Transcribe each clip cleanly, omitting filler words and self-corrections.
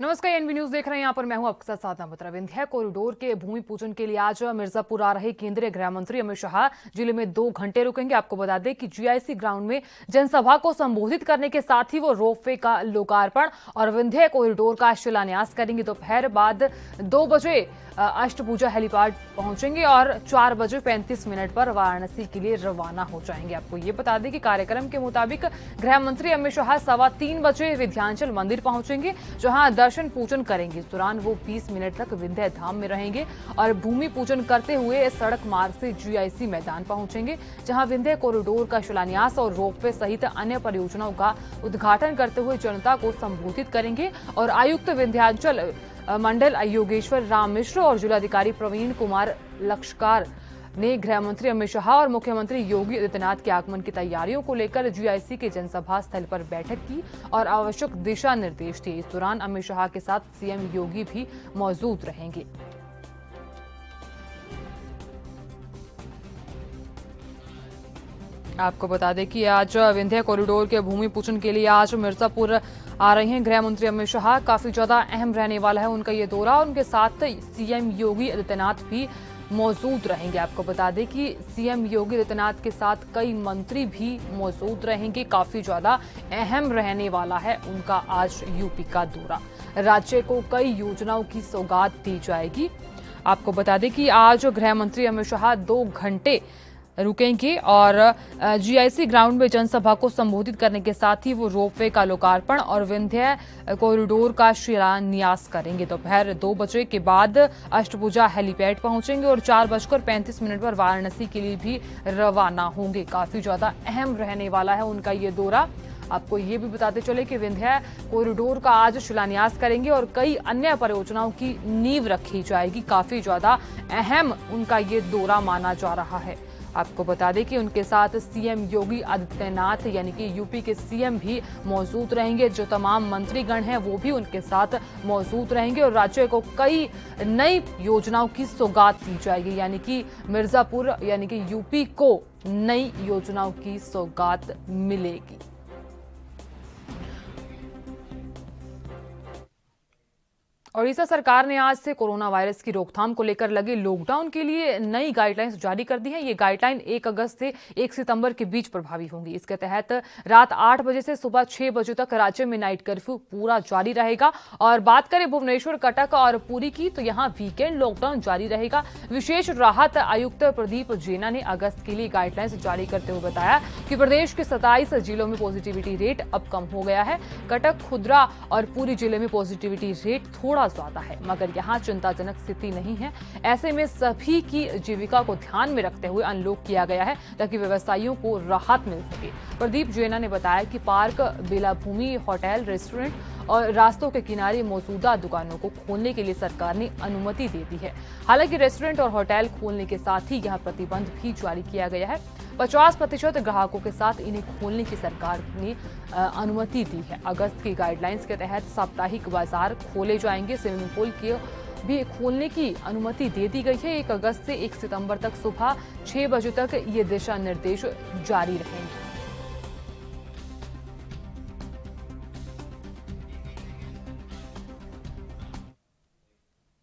नमस्कार, NB news देख रहे हैं। यहाँ पर मैं हूं आपके साथ साधना बत्रा। विंध्य कॉरिडोर के भूमि पूजन के लिए आज मिर्जापुर आ रहे केंद्रीय गृह मंत्री अमित शाह जिले में 2 घंटे रुकेंगे। आपको बता दें कि जीआईसी ग्राउंड में जनसभा को संबोधित करने के साथ ही वो रोपवे का लोकार्पण और विंध्य कॉरिडोर का शिलान्यास करेंगे। दोपहर बाद 2 बजे अष्टभुजा हेलीपैड पहुंचेंगे और 4 बजे 35 मिनट पर वाराणसी के लिए रवाना हो जाएंगे। आपको ये बता दें कि कार्यक्रम के मुताबिक गृह मंत्री अमित शाह 3:15 बजे विंध्याचल मंदिर पहुंचेंगे, जहां दर्शन पूजन करेंगे। इस दौरान वो 20 मिनट तक विंध्य धाम में रहेंगे और भूमि पूजन करते हुए सड़क मार्ग से जीआईसी मैदान पहुंचेंगे, जहां विंध्य कॉरिडोर का शिलान्यास और रोपवे सहित अन्य परियोजनाओं का उद्घाटन करते हुए जनता को संबोधित करेंगे। और आयुक्त विंध्याचल मंडल योगेश्वर राम मिश्र और जिलाधिकारी प्रवीण कुमार लक्षकार ने गृह मंत्री अमित शाह और मुख्यमंत्री योगी आदित्यनाथ के आगमन की तैयारियों को लेकर जीआईसी के जनसभा स्थल पर बैठक की और आवश्यक दिशा निर्देश दिए। इस दौरान अमित शाह के साथ सीएम योगी भी मौजूद रहेंगे। आपको बता दें कि आज विंध्य कॉरिडोर के भूमि पूजन के लिए आज मिर्जापुर आ रहे हैं गृह मंत्री अमित शाह। काफी ज्यादा अहम रहने वाला है उनका ये दौरा। उनके साथ सीएम योगी आदित्यनाथ भी मौजूद रहेंगे। आपको बता दें कि सीएम योगी आदित्यनाथ के साथ कई मंत्री भी मौजूद रहेंगे। काफी ज्यादा अहम रहने वाला है उनका आज यूपी का दौरा। राज्य को कई योजनाओं की सौगात दी जाएगी। आपको बता दें कि आज गृह मंत्री अमित शाह 2 घंटे रुकेंगे और जीआईसी ग्राउंड में जनसभा को संबोधित करने के साथ ही वो रोपवे का लोकार्पण और विंध्य कॉरिडोर का शिलान्यास करेंगे। दोपहर 2 बजे के बाद अष्टभुजा हेलीपैड पहुंचेंगे और 4:35 पर वाराणसी के लिए भी रवाना होंगे। काफी ज्यादा अहम रहने वाला है उनका ये दौरा। आपको ये भी बताते चले कि विंध्य कॉरिडोर का आज शिलान्यास करेंगे और कई अन्य परियोजनाओं की नींव रखी जाएगी। काफी ज्यादा अहम उनका ये दौरा माना जा रहा है। आपको बता दें कि उनके साथ सीएम योगी आदित्यनाथ यानी कि यूपी के सीएम भी मौजूद रहेंगे। जो तमाम मंत्रीगण हैं वो भी उनके साथ मौजूद रहेंगे और राज्य को कई नई योजनाओं की सौगात दी जाएगी, यानी कि मिर्जापुर यानी कि यूपी को नई योजनाओं की सौगात मिलेगी। ओडिशा सरकार ने आज से कोरोना वायरस की रोकथाम को लेकर लगे लॉकडाउन के लिए नई गाइडलाइंस जारी कर दी हैं। ये गाइडलाइन 1 अगस्त से 1 सितंबर के बीच प्रभावी होंगी। इसके तहत रात 8 बजे से सुबह 6 बजे तक राज्य में नाइट कर्फ्यू पूरा जारी रहेगा। और बात करें भुवनेश्वर, कटक और पुरी की, तो यहाँ वीकेंड लॉकडाउन जारी रहेगा। विशेष राहत आयुक्त प्रदीप जेना ने अगस्त के लिए गाइडलाइंस जारी करते हुए बताया कि प्रदेश के 27 जिलों में पॉजिटिविटी रेट अब कम हो गया है। कटक, खुदरा और पुरी जिले में पॉजिटिविटी रेट थोड़ा ज्यादा है, मगर यहाँ चिंताजनक स्थिति नहीं है। ऐसे में सभी की जीविका को ध्यान में रखते हुए अनलॉक किया गया है ताकि व्यवसायियों को राहत मिल सके। प्रदीप जेना ने बताया कि पार्क, बेलाभूमि, होटल, रेस्टोरेंट और रास्तों के किनारे मौजूदा दुकानों को खोलने के लिए सरकार ने अनुमति दे दी है। हालांकि रेस्टोरेंट और होटल खोलने के साथ ही यहाँ प्रतिबंध भी जारी किया गया है। 50% ग्राहकों के साथ इन्हें खोलने की सरकार ने अनुमति दी है। अगस्त की गाइडलाइंस के तहत साप्ताहिक बाजार खोले जाएंगे। स्विमिंग पूल के भी खोलने की अनुमति दे दी गई है। 1 अगस्त से 1 सितंबर तक सुबह 6 बजे तक ये दिशा निर्देश जारी रहेंगे।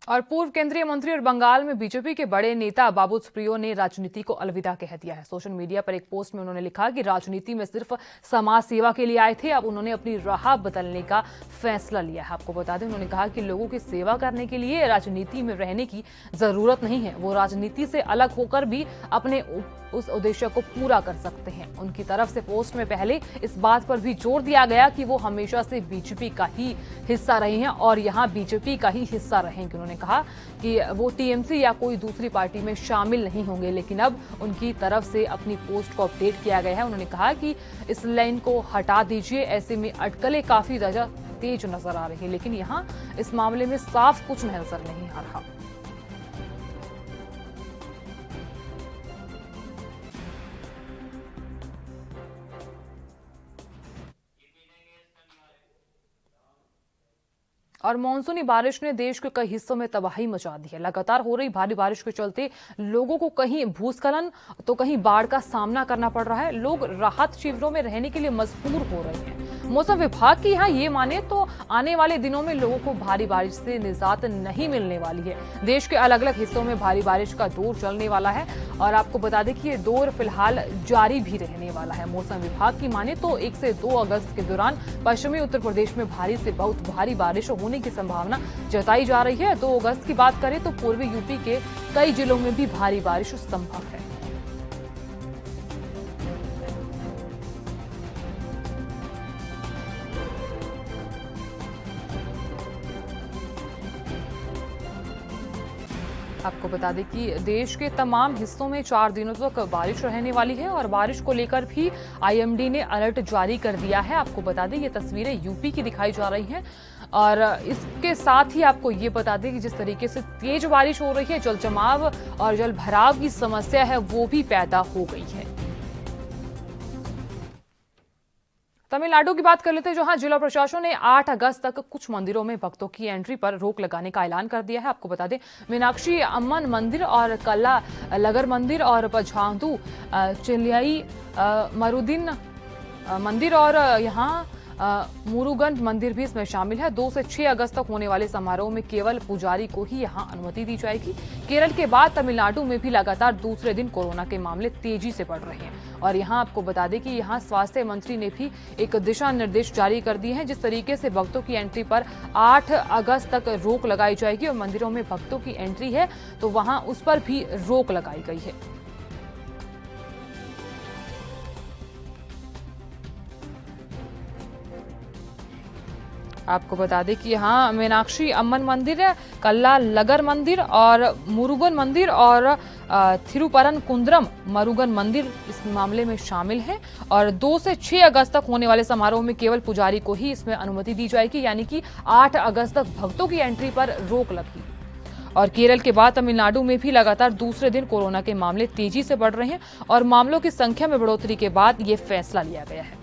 और पूर्व केंद्रीय मंत्री और बंगाल में बीजेपी के बड़े नेता बाबू सुप्रियो ने राजनीति को अलविदा कह दिया है। सोशल मीडिया पर एक पोस्ट में उन्होंने लिखा कि राजनीति में सिर्फ समाज सेवा के लिए आए थे, अब उन्होंने अपनी राह बदलने का फैसला लिया है। आपको बता दें, उन्होंने कहा कि लोगों की सेवा करने के लिए राजनीति में रहने की जरूरत नहीं है। वो राजनीति से अलग होकर भी अपने उस उद्देश्य को पूरा कर सकते हैं। उनकी तरफ से पोस्ट में पहले इस बात पर भी जोर दिया गया कि वो हमेशा से बीजेपी का ही हिस्सा रहे हैं और यहाँ बीजेपी का ही हिस्सा रहेंगे। उन्होंने कहा कि वो टीएमसी या कोई दूसरी पार्टी में शामिल नहीं होंगे, लेकिन अब उनकी तरफ से अपनी पोस्ट को अपडेट किया गया है। उन्होंने कहा कि इस लाइन को हटा दीजिए। ऐसे में अटकलें काफी ज्यादा तेज नजर आ रही है, लेकिन यहाँ इस मामले में साफ कुछ नजर नहीं आ रहा। और मानसूनी बारिश ने देश के कई हिस्सों में तबाही मचा दी है। लगातार हो रही भारी बारिश के चलते लोगों को कहीं भूस्खलन तो कहीं बाढ़ का सामना करना पड़ रहा है। लोग राहत शिविरों में रहने के लिए मजबूर हो रहे हैं। मौसम विभाग की यहाँ ये माने तो आने वाले दिनों में लोगों को भारी बारिश से निजात नहीं मिलने वाली है। देश के अलग अलग हिस्सों में भारी बारिश का दौर चलने वाला है और आपको बता दें कि ये दौर फिलहाल जारी भी रहने वाला है। मौसम विभाग की माने तो 1 से 2 अगस्त के दौरान पश्चिमी उत्तर प्रदेश में भारी से बहुत भारी बारिश होने की संभावना जताई जा रही है। 2 अगस्त की बात करें तो पूर्वी यूपी के कई जिलों में भी भारी बारिश संभव है। आपको बता दें कि देश के तमाम हिस्सों में 4 दिनों तक बारिश रहने वाली है और बारिश को लेकर भी आईएमडी ने अलर्ट जारी कर दिया है। आपको बता दें ये तस्वीरें यूपी की दिखाई जा रही हैं और इसके साथ ही आपको ये बता दें कि जिस तरीके से तेज बारिश हो रही है, जल जमाव और जल भराव की समस्या है वो भी पैदा हो गई है। तमिलनाडु की बात कर लेते हैं, जहां जिला प्रशासन ने 8 अगस्त तक कुछ मंदिरों में भक्तों की एंट्री पर रोक लगाने का ऐलान कर दिया है। आपको बता दें मीनाक्षी अम्मन मंदिर और कल्ला लगर मंदिर और पझांदू चिलियाई मरुदीन मंदिर और यहाँ मुरुगन मंदिर भी इसमें शामिल है। 2 से 6 अगस्त तक होने वाले समारोह में केवल पुजारी को ही यहां अनुमति दी जाएगी। केरल के बाद तमिलनाडु में भी लगातार दूसरे दिन कोरोना के मामले तेजी से बढ़ रहे हैं और यहां आपको बता दें कि यहां स्वास्थ्य मंत्री ने भी एक दिशा निर्देश जारी कर दिए हैं। जिस तरीके से भक्तों की एंट्री पर 8 अगस्त तक रोक लगाई जाएगी और मंदिरों में भक्तों की एंट्री है तो वहां उस पर भी रोक लगाई गई है। आपको बता दें कि यहाँ मीनाक्षी अम्मन मंदिर है, कल्ला लगर मंदिर और मुरुगन मंदिर और थिरुपरन कुंद्रम मरुगन मंदिर इस मामले में शामिल है और 2 से 6 अगस्त तक होने वाले समारोह में केवल पुजारी को ही इसमें अनुमति दी जाएगी, यानी कि 8 अगस्त तक भक्तों की एंट्री पर रोक लगी। और केरल के बाद तमिलनाडु में भी लगातार दूसरे दिन कोरोना के मामले तेजी से बढ़ रहे हैं और मामलों की संख्या में बढ़ोतरी के बाद ये फैसला लिया गया है।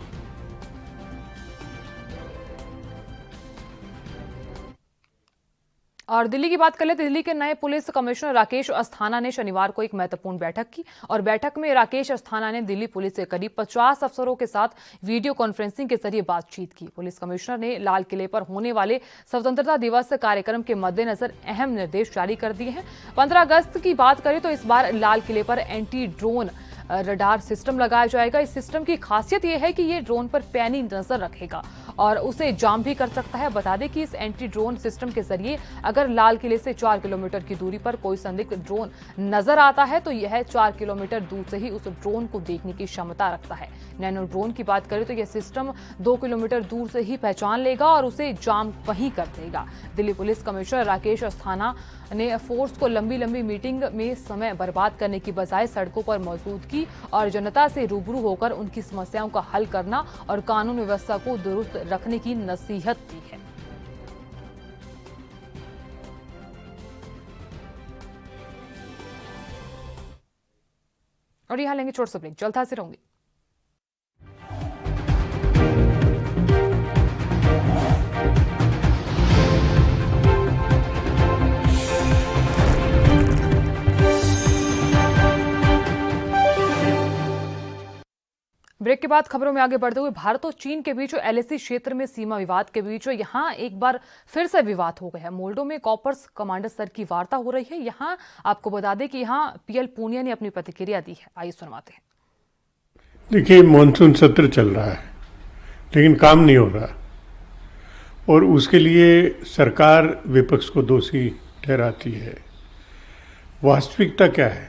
और दिल्ली की बात कर ले, दिल्ली के नए पुलिस कमिश्नर राकेश अस्थाना ने शनिवार को एक महत्वपूर्ण बैठक की और बैठक में राकेश अस्थाना ने दिल्ली पुलिस के करीब 50 अफसरों के साथ वीडियो कॉन्फ्रेंसिंग के जरिए बातचीत की। पुलिस कमिश्नर ने लाल किले पर होने वाले स्वतंत्रता दिवस कार्यक्रम के मद्देनजर अहम निर्देश जारी कर दिए हैं। 15 अगस्त की बात करें तो इस बार लाल किले पर एंटी ड्रोन रडार सिस्टम लगाया जाएगा। इस सिस्टम की खासियत यह है कि ये ड्रोन पर पैनी नजर रखेगा और उसे जाम भी कर सकता है। बता दें कि इस एंटी ड्रोन सिस्टम के जरिए अगर लाल किले से 4 किलोमीटर की दूरी पर कोई संदिग्ध ड्रोन नजर आता है तो यह 4 किलोमीटर दूर से ही उस ड्रोन को देखने की क्षमता रखता है। नैनो ड्रोन की बात करें तो यह सिस्टम 2 किलोमीटर दूर से ही पहचान लेगा और उसे जाम वहीं कर देगा। दिल्ली पुलिस कमिश्नर राकेश अस्थाना ने फोर्स को लंबी लंबी मीटिंग में समय बर्बाद करने की बजाय सड़कों पर मौजूदगी और जनता से रूबरू होकर उनकी समस्याओं का हल करना और कानून व्यवस्था को दुरुस्त रखने की नसीहत दी है। और यहां लेंगे छोटे से ब्रेक, जल्द हाजिर होंगे। ब्रेक के बाद खबरों में आगे बढ़ते हुए, भारत और चीन के बीच एलएसी क्षेत्र में सीमा विवाद के बीच यहां एक बार फिर से विवाद हो गया है। मोल्डो में कॉर्प्स कमांडर स्तर की वार्ता हो रही है। यहां आपको बता दें कि यहां पीएल पूनिया ने अपनी प्रतिक्रिया दी है। आइए सुनवाते हैं। देखिए, मॉनसून सत्र चल रहा है लेकिन काम नहीं हो रहा और उसके लिए सरकार विपक्ष को दोषी ठहराती है। वास्तविकता क्या है?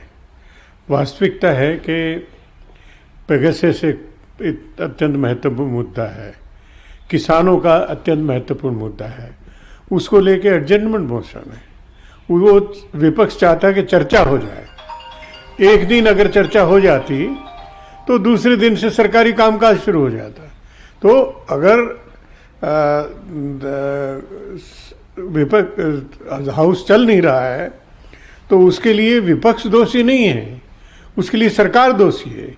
वास्तविकता है कि पेगासस एक अत्यंत महत्वपूर्ण मुद्दा है, किसानों का अत्यंत महत्वपूर्ण मुद्दा है, उसको लेके एडजस्टमेंट मोशन है। वो विपक्ष चाहता है कि चर्चा हो जाए। एक दिन अगर चर्चा हो जाती तो दूसरे दिन से सरकारी कामकाज शुरू हो जाता। तो अगर विपक्ष हाउस चल नहीं रहा है तो उसके लिए विपक्ष दोषी नहीं है, उसके लिए सरकार दोषी है।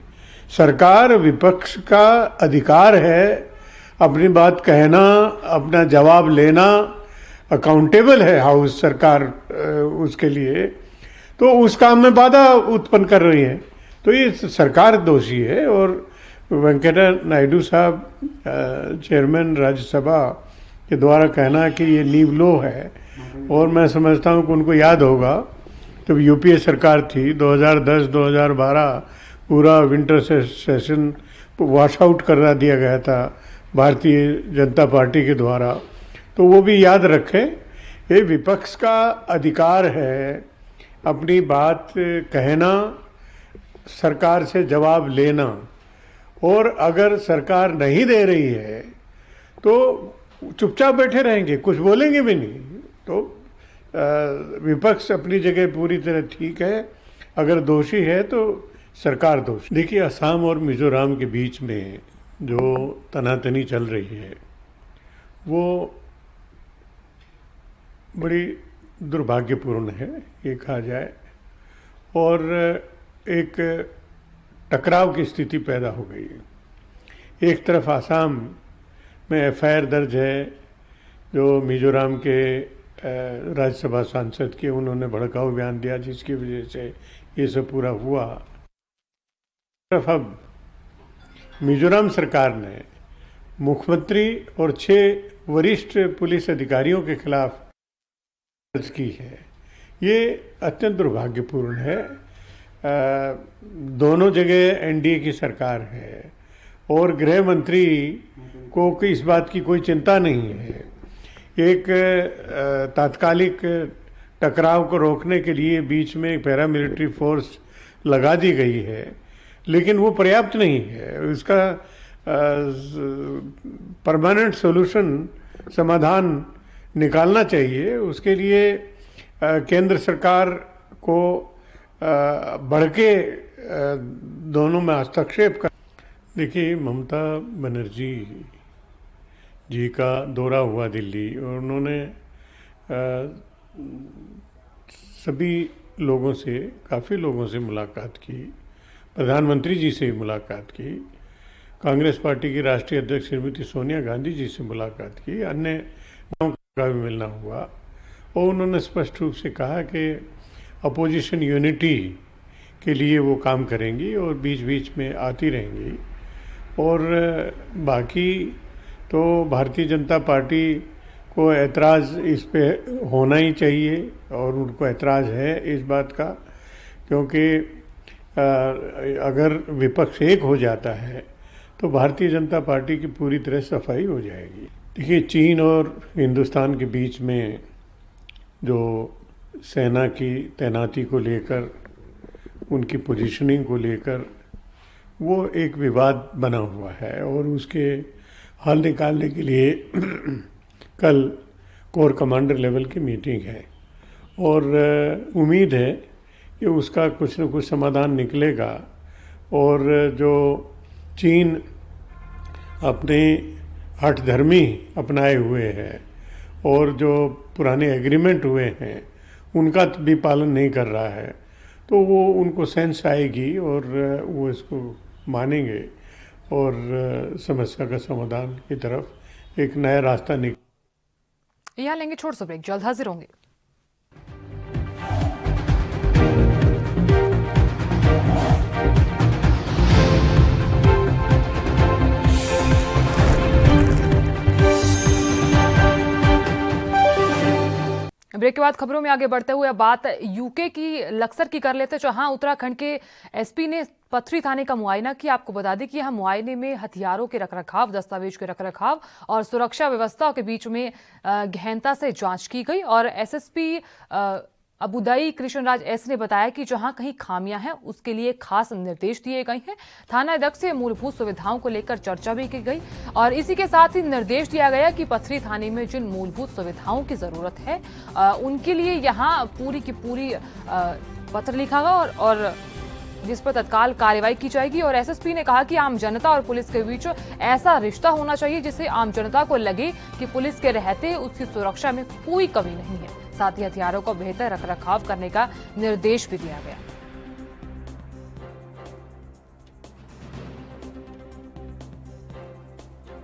सरकार, विपक्ष का अधिकार है अपनी बात कहना, अपना जवाब लेना, अकाउंटेबल है हाउस सरकार उसके लिए, तो उस काम में बाधा उत्पन्न कर रही है। तो ये सरकार दोषी है और वेंकैया नायडू साहब चेयरमैन राज्यसभा के द्वारा कहना कि ये नींव लो है, और मैं समझता हूँ कि उनको याद होगा जब यूपीए सरकार थी 2010-2012 पूरा विंटर सेशन वॉश आउट करा दिया गया था भारतीय जनता पार्टी के द्वारा, तो वो भी याद रखें। ये विपक्ष का अधिकार है अपनी बात कहना, सरकार से जवाब लेना, और अगर सरकार नहीं दे रही है तो चुपचाप बैठे रहेंगे, कुछ बोलेंगे भी नहीं। तो विपक्ष अपनी जगह पूरी तरह ठीक है, अगर दोषी है तो सरकार दोषी। देखिए, असम और मिजोरम के बीच में जो तनातनी चल रही है वो बड़ी दुर्भाग्यपूर्ण है, ये कहा जाए, और एक टकराव की स्थिति पैदा हो गई है। एक तरफ आसाम में एफआईआर दर्ज है जो मिजोरम के राज्यसभा सांसद के, उन्होंने भड़काऊ बयान दिया जिसकी वजह से ये सब पूरा हुआ। तरफ अब मिजोरम सरकार ने मुख्यमंत्री और 6 वरिष्ठ पुलिस अधिकारियों के खिलाफ दर्ज की है। ये अत्यंत दुर्भाग्यपूर्ण है। दोनों जगह एनडीए की सरकार है और गृह मंत्री को इस बात की कोई चिंता नहीं है। एक तात्कालिक टकराव को रोकने के लिए बीच में एक पैरामिलिट्री फोर्स लगा दी गई है, लेकिन वो पर्याप्त नहीं है। उसका परमानेंट सॉल्यूशन, समाधान निकालना चाहिए। उसके लिए केंद्र सरकार को बढ़ के दोनों में हस्तक्षेप कर। देखिए, ममता बनर्जी जी का दौरा हुआ दिल्ली, और उन्होंने सभी लोगों से, काफ़ी लोगों से मुलाकात की, प्रधानमंत्री जी से मुलाकात की, कांग्रेस पार्टी की राष्ट्रीय अध्यक्ष श्रीमती सोनिया गांधी जी से मुलाकात की, अन्य नेताओं का भी मिलना हुआ, और उन्होंने स्पष्ट रूप से कहा कि अपोजिशन यूनिटी के लिए वो काम करेंगी और बीच बीच में आती रहेंगी। और बाकी तो भारतीय जनता पार्टी को ऐतराज़ इस पे होना ही चाहिए, और उनको ऐतराज़ है इस बात का, क्योंकि अगर विपक्ष एक हो जाता है तो भारतीय जनता पार्टी की पूरी तरह सफाई हो जाएगी। देखिए, चीन और हिंदुस्तान के बीच में जो सेना की तैनाती को लेकर, उनकी पोजीशनिंग को लेकर वो एक विवाद बना हुआ है, और उसके हल निकालने के लिए कल कोर कमांडर लेवल की मीटिंग है, और उम्मीद है कि उसका कुछ न कुछ समाधान निकलेगा। और जो चीन अपने हठधर्मी अपनाए हुए हैं और जो पुराने एग्रीमेंट हुए हैं उनका भी पालन नहीं कर रहा है, तो वो उनको सेंस आएगी और वो इसको मानेंगे, और समस्या का समाधान की तरफ एक नया रास्ता निकल। यहाँ लेंगे छोड़ सा ब्रेक, जल्द हाजिर होंगे। ब्रेक के बाद खबरों में आगे बढ़ते हुए बात यूके की लक्सर की कर लेते, जहां उत्तराखंड के एसपी ने पथरी थाने का मुआयना किया। आपको बता दें कि यहां मुआयने में हथियारों के रखरखाव, दस्तावेज के रखरखाव और सुरक्षा व्यवस्था के बीच में गहनता से जांच की गई। और एसएसपी अबुदाई कृष्णराज एस ने बताया कि जहां कहीं खामियां हैं उसके लिए खास निर्देश दिए गए हैं। थाना अध्यक्ष से मूलभूत सुविधाओं को लेकर चर्चा भी की गई, और इसी के साथ ही निर्देश दिया गया कि पथरी थाने में जिन मूलभूत सुविधाओं की जरूरत है उनके लिए यहां पूरी की पूरी पत्र लिखा गया और जिस पर तत्काल कार्रवाई की जाएगी। और एसएसपी ने कहा कि आम जनता और पुलिस के बीच ऐसा रिश्ता होना चाहिए जिससे आम जनता को लगे कि पुलिस के रहते उसकी सुरक्षा में कोई कमी नहीं है। साथ ही हथियारों को बेहतर रखरखाव करने का निर्देश भी दिया गया।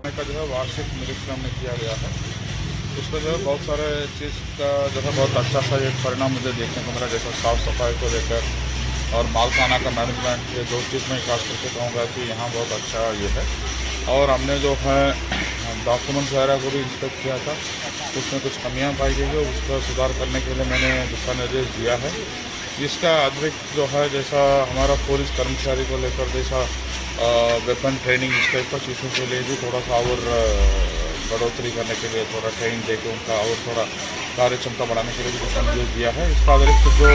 का जो है वार्षिक निरीक्षण में किया गया है, उसमें जो है बहुत सारे चीज़ का जो है बहुत अच्छा सा एक परिणाम मुझे देखने को मिला, जैसे साफ सफाई को लेकर और मालखाना का मैनेजमेंट, ये दो चीज़ में खास करके कहूँगा कि यहाँ बहुत अच्छा ये है। और हमने जो है डॉक्यूमेंट्स वगैरह को भी इंस्पेक्ट किया था, उसमें कुछ कमियाँ पाई गई है, उसका सुधार करने के लिए मैंने दिशा निर्देश दिया है। इसका अतिरिक्त जो है, जैसा हमारा पुलिस कर्मचारी को लेकर जैसा वेपन ट्रेनिंग, इस टाइप का चीज़ों के लिए भी थोड़ा सा और बढ़ोतरी करने के लिए थोड़ा ट्रेनिंग देकर उनका और थोड़ा कार्य क्षमता बढ़ाने के लिए भी दिशा निर्देश दिया है। इसका अतिरिक्त जो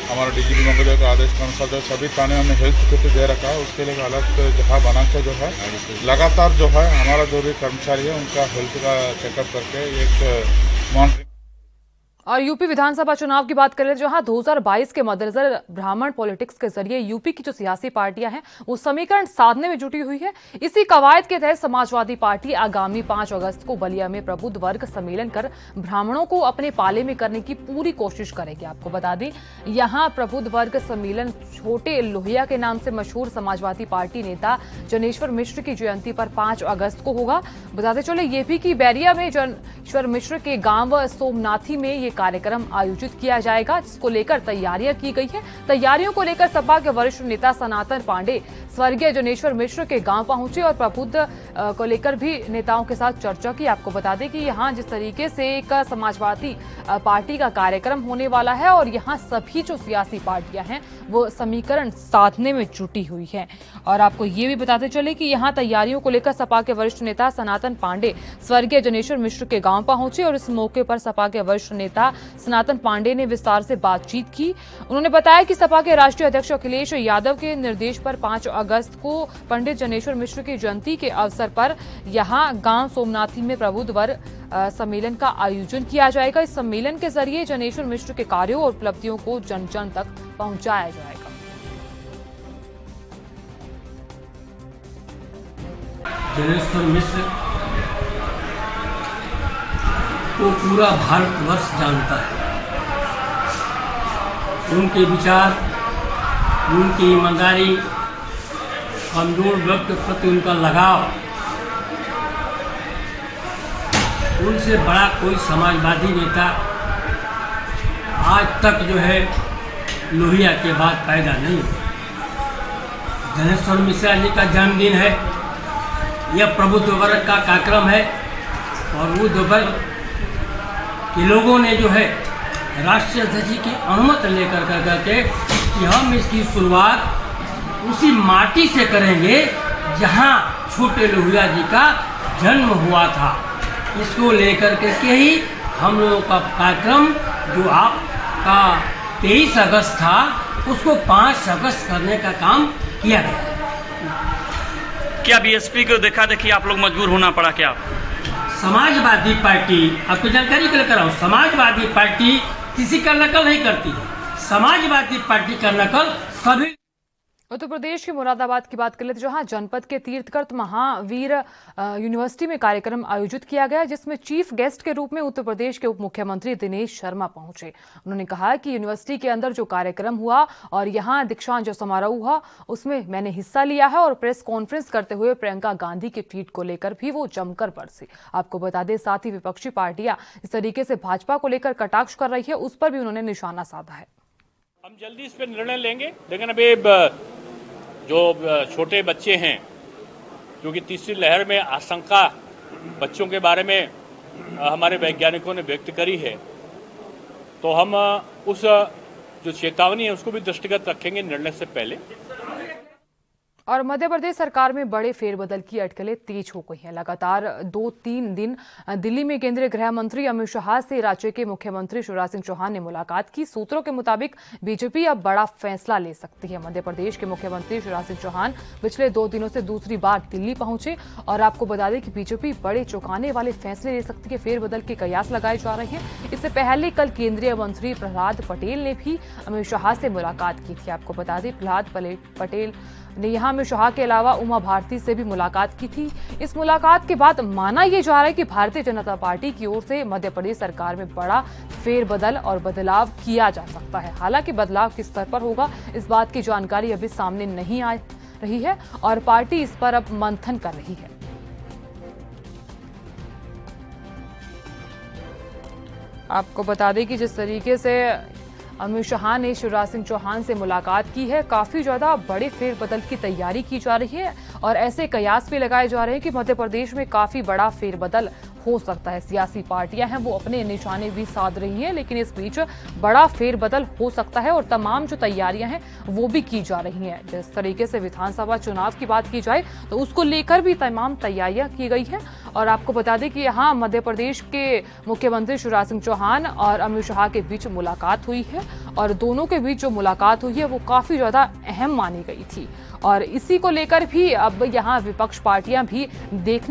हमारा डीजीपी महोदय का आदेश के अनुसार जो सभी थाने हमने हेल्थ किट दे रखा है, उसके लिए अलग जगह बना के जो है लगातार जो है हमारा जो भी कर्मचारी है उनका हेल्थ का चेकअप करके एक मॉनिटरिंग। और यूपी विधानसभा चुनाव की बात करें, जहां 2022 के मद्देनजर ब्राह्मण पॉलिटिक्स के जरिए यूपी की जो सियासी पार्टियां हैं वो समीकरण साधने में जुटी हुई है। इसी कवायद के तहत समाजवादी पार्टी आगामी 5 अगस्त को बलिया में प्रबुद्ध वर्ग सम्मेलन कर ब्राह्मणों को अपने पाले में करने की पूरी कोशिश करेगी। आपको बता दें, यहां प्रबुद्ध वर्ग सम्मेलन छोटे लोहिया के नाम से मशहूर समाजवादी पार्टी नेता जनेश्वर मिश्र की जयंती पर 5 अगस्त को होगा। बताते चले ये भी कि बैरिया में जनेश्वर मिश्र के गांव सोमनाथी में ये कार्यक्रम आयोजित किया जाएगा, जिसको लेकर तैयारियां की गई है। तैयारियों को लेकर सपा के वरिष्ठ नेता सनातन पांडे स्वर्गीय जनेश्वर मिश्र के गांव पहुंचे और प्रबुद्ध को लेकर भी नेताओं के साथ चर्चा की। आपको बता दें कि यहां जिस तरीके से एक समाजवादी पार्टी का कार्यक्रम होने वाला है और यहां सभी जो सियासी पार्टियां हैं वो समीकरण साधने में जुटी हुई है। और आपको ये भी बताते चले कि यहां तैयारियों को लेकर सपा के वरिष्ठ नेता सनातन पांडे स्वर्गीय जनेश्वर मिश्र के गांव पहुंचे और इस मौके पर सपा के वरिष्ठ नेता सनातन पांडे ने विस्तार से बातचीत की। उन्होंने बताया कि सपा के राष्ट्रीय अध्यक्ष अखिलेश यादव के निर्देश पर 5 अगस्त को पंडित जनेश्वर मिश्र की जयंती के अवसर पर यहां गांव सोमनाथी में प्रबुद्ध वर्ग सम्मेलन का आयोजन किया जाएगा। इस सम्मेलन के जरिए जनेश्वर मिश्र के कार्यों और उपलब्धियों को जन जन तक पहुंचाया जाएगा। जनेश्वर मिश्र को पूरा भारतवर्ष जानता है। उनके विचार, उनकी ईमानदारी, कमजोर वर्ग के प्रति उनका लगाव, उनसे बड़ा कोई समाजवादी नेता आज तक जो है लोहिया के बाद पैदा नहीं। जनेश्वर मिश्र जी का जन्मदिन है, यह प्रबुद्ध वर्ग का कार्यक्रम है और बुद्ध वर्ग के लोगों ने जो है राष्ट्रीय अध्यक्ष जी की अनुमति लेकर करके कि हम इसकी शुरुआत उसी माटी से करेंगे जहां छोटे लोहिया जी का जन्म हुआ था। इसको लेकर के ही हम लोगों का कार्यक्रम जो आपका 23 अगस्त था उसको 5 अगस्त करने का काम किया गया। क्या बीएसपी को देखा देखी आप लोग मजबूर होना पड़ा क्या? समाजवादी पार्टी, आपको जानकारी के लिए कर रहा हूँ, समाजवादी पार्टी किसी का नकल नहीं करती है। समाजवादी पार्टी का नकल सभी। उत्तर प्रदेश के मुरादाबाद की बात कर लेते, जहां जनपद के तीर्थकृत महावीर यूनिवर्सिटी में कार्यक्रम आयोजित किया गया, जिसमें चीफ गेस्ट के रूप में उत्तर प्रदेश के उप मुख्यमंत्री दिनेश शर्मा पहुंचे। उन्होंने कहा कि यूनिवर्सिटी के अंदर जो कार्यक्रम हुआ और यहां दीक्षांत जो समारोह हुआ उसमें मैंने हिस्सा लिया है और प्रेस कॉन्फ्रेंस करते हुए प्रियंका गांधी के ट्वीट को लेकर भी वो जमकर बरसी। आपको बता दें, साथ ही विपक्षी पार्टियां इस तरीके से भाजपा को लेकर कटाक्ष कर रही है, उस पर भी उन्होंने निशाना साधा है। हम जल्दी इस पर निर्णय लेंगे, लेकिन अभी जो छोटे बच्चे हैं, क्योंकि तीसरी लहर में आशंका बच्चों के बारे में हमारे वैज्ञानिकों ने व्यक्त करी है, तो हम उस जो चेतावनी है उसको भी दृष्टिगत रखेंगे निर्णय से पहले। और मध्य प्रदेश सरकार में बड़े फेरबदल की अटकलें तेज हो गई हैं। लगातार 2-3 दिन दिल्ली में केंद्रीय गृह मंत्री अमित शाह से राज्य के मुख्यमंत्री शिवराज सिंह चौहान ने मुलाकात की। सूत्रों के मुताबिक बीजेपी अब बड़ा फैसला ले सकती है। मध्य प्रदेश के मुख्यमंत्री शिवराज सिंह चौहान पिछले 2 दिनों से दूसरी बार दिल्ली पहुंचे और आपको बता दें कि बीजेपी बड़े चौंकाने वाले फैसले ले सकती है। फेरबदल के कयास लगाए जा रहे हैं। इससे पहले कल केंद्रीय मंत्री प्रहलाद पटेल ने भी अमित शाह से मुलाकात की थी। आपको बता दें, प्रहलाद पटेल ने यहां अमित शाह के अलावा उमा भारती से भी मुलाकात की थी। इस मुलाकात के बाद माना यह जा रहा है कि भारतीय जनता पार्टी की ओर से मध्य प्रदेश सरकार में बड़ा फेरबदल और बदलाव किया जा सकता है। हालांकि बदलाव किस स्तर पर होगा इस बात की जानकारी अभी सामने नहीं आ रही है और पार्टी इस पर अब मंथन कर रही है। आपको बता दें कि जिस तरीके से अमित शाह ने शिवराज सिंह चौहान से मुलाकात की है। काफी ज्यादा बड़े फेरबदल की तैयारी की जा रही है और ऐसे कयास भी लगाए जा रहे हैं कि मध्य प्रदेश में काफी बड़ा फेरबदल हो सकता है। सियासी पार्टियां हैं वो अपने निशाने भी साध रही हैं, लेकिन इस बीच बड़ा फेरबदल हो सकता है और तमाम जो तैयारियां हैं वो भी की जा रही हैं। जिस तरीके से विधानसभा चुनाव की बात की जाए तो उसको लेकर भी तमाम तैयारियां की गई हैं। और आपको बता दें कि यहाँ मध्य प्रदेश के मुख्यमंत्री शिवराज सिंह चौहान और अमित शाह के बीच मुलाकात हुई है और दोनों के बीच जो मुलाकात हुई है वो काफी ज्यादा अहम मानी गई थी। और इसी को लेकर भी अब यहाँ विपक्ष पार्टियां भी देख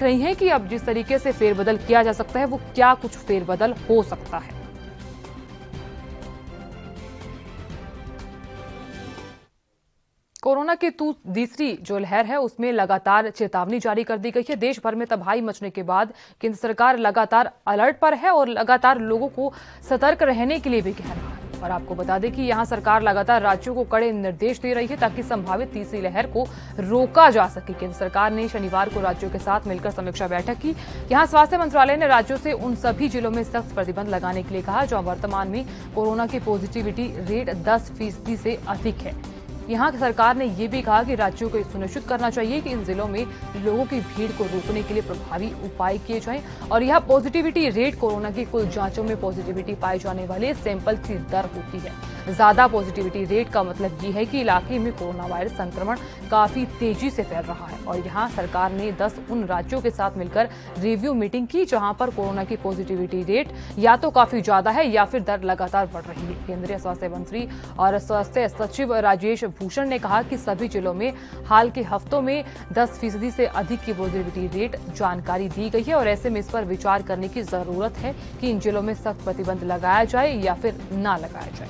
रही हैं कि अब जिस तरीके से फेरबदल किया जा सकता है वो क्या कुछ फेरबदल हो सकता है। कोरोना की तीसरी जो लहर है उसमें लगातार चेतावनी जारी कर दी गई है। देश भर में तबाही मचने के बाद केंद्र सरकार लगातार अलर्ट पर है और लगातार लोगों को सतर्क रहने के लिए भी कह रहा है। और आपको बता दें कि यहां सरकार लगातार राज्यों को कड़े निर्देश दे रही है ताकि संभावित तीसरी लहर को रोका जा सके। केंद्र सरकार ने शनिवार को राज्यों के साथ मिलकर समीक्षा बैठक की। यहां स्वास्थ्य मंत्रालय ने राज्यों से उन सभी जिलों में सख्त प्रतिबंध लगाने के लिए कहा जहां वर्तमान में कोरोना की पॉजिटिविटी रेट 10% से अधिक है। यहाँ सरकार ने ये भी कहा कि राज्यों को सुनिश्चित करना चाहिए कि इन जिलों में लोगों की भीड़ को रोकने के लिए प्रभावी उपाय किए जाएं और यह पॉजिटिविटी रेट कोरोना की कुल जांचों में पॉजिटिविटी पाए जाने वाले सैंपल की दर होती है। ज्यादा पॉजिटिविटी रेट का मतलब ये है कि इलाके में कोरोना वायरस संक्रमण काफी तेजी से फैल रहा है। और यहाँ सरकार ने 10 उन राज्यों के साथ मिलकर रिव्यू मीटिंग की जहां पर कोरोना की पॉजिटिविटी रेट या तो काफी ज्यादा है या फिर दर लगातार बढ़ रही है। केंद्रीय स्वास्थ्य मंत्री और स्वास्थ्य सचिव राजेश भूषण ने कहा कि सभी जिलों में हाल के हफ्तों में 10% से अधिक की पॉजिटिविटी रेट जानकारी दी गई है और ऐसे में इस पर विचार करने की जरूरत है कि इन जिलों में सख्त प्रतिबंध लगाया जाए या फिर ना लगाया जाए।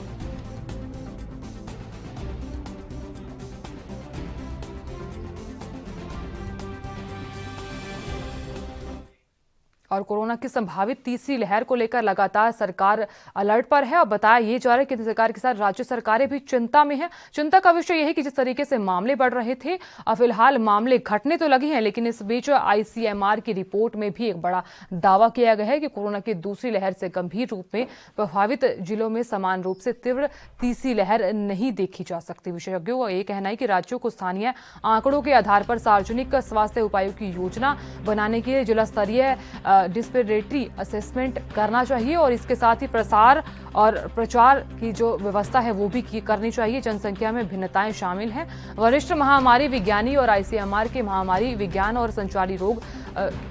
और कोरोना की संभावित तीसरी लहर को लेकर लगातार सरकार अलर्ट पर है और बताया ये जा रहा है कि सरकार के साथ राज्य सरकारें भी चिंता में हैं। चिंता का विषय यह है कि जिस तरीके से मामले बढ़ रहे थे और फिलहाल मामले घटने तो लगे हैं, लेकिन इस बीच ICMR की रिपोर्ट में भी एक बड़ा दावा किया गया है कि कोरोना की दूसरी लहर से गंभीर रूप में प्रभावित जिलों में समान रूप से तीव्र तीसरी लहर नहीं देखी जा सकती। विशेषज्ञों का यह कहना है कि राज्यों को स्थानीय आंकड़ों के आधार पर सार्वजनिक स्वास्थ्य उपायों की योजना बनाने के लिए जिला स्तरीय डिस्पेरिटी असेसमेंट करना चाहिए और इसके साथ ही प्रसार और प्रचार की जो व्यवस्था है वो भी करनी चाहिए। जनसंख्या में भिन्नताएं शामिल हैं। वरिष्ठ महामारी विज्ञानी और ICMR के महामारी विज्ञान और संचारी रोग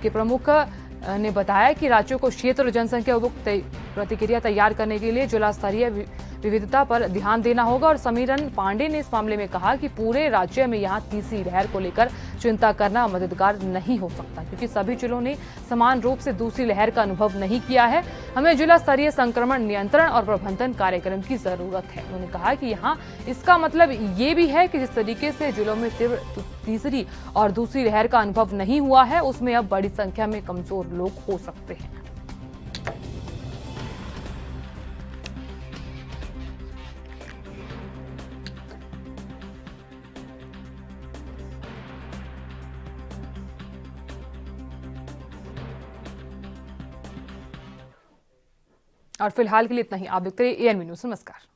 के प्रमुख ने बताया कि राज्यों को क्षेत्र जनसंख्या प्रतिक्रिया तैयार करने के लिए जिला स्तरीय विविधता पर ध्यान देना होगा। और समीरन पांडे ने इस मामले में कहा कि पूरे राज्य में यहाँ तीसरी लहर को लेकर चिंता करना मददगार नहीं हो सकता क्योंकि सभी जिलों ने समान रूप से दूसरी लहर का अनुभव नहीं किया है। हमें जिला स्तरीय संक्रमण नियंत्रण और प्रबंधन कार्यक्रम की जरूरत है। उन्होंने कहा कि यहाँ इसका मतलब ये भी है कि जिस तरीके से जिलों में तीव्र तीसरी और दूसरी लहर का अनुभव नहीं हुआ है उसमें अब बड़ी संख्या में कमजोर लोग हो सकते हैं। और फिलहाल के लिए इतना ही। आप देखते रहिए ANB न्यूज़। नमस्कार।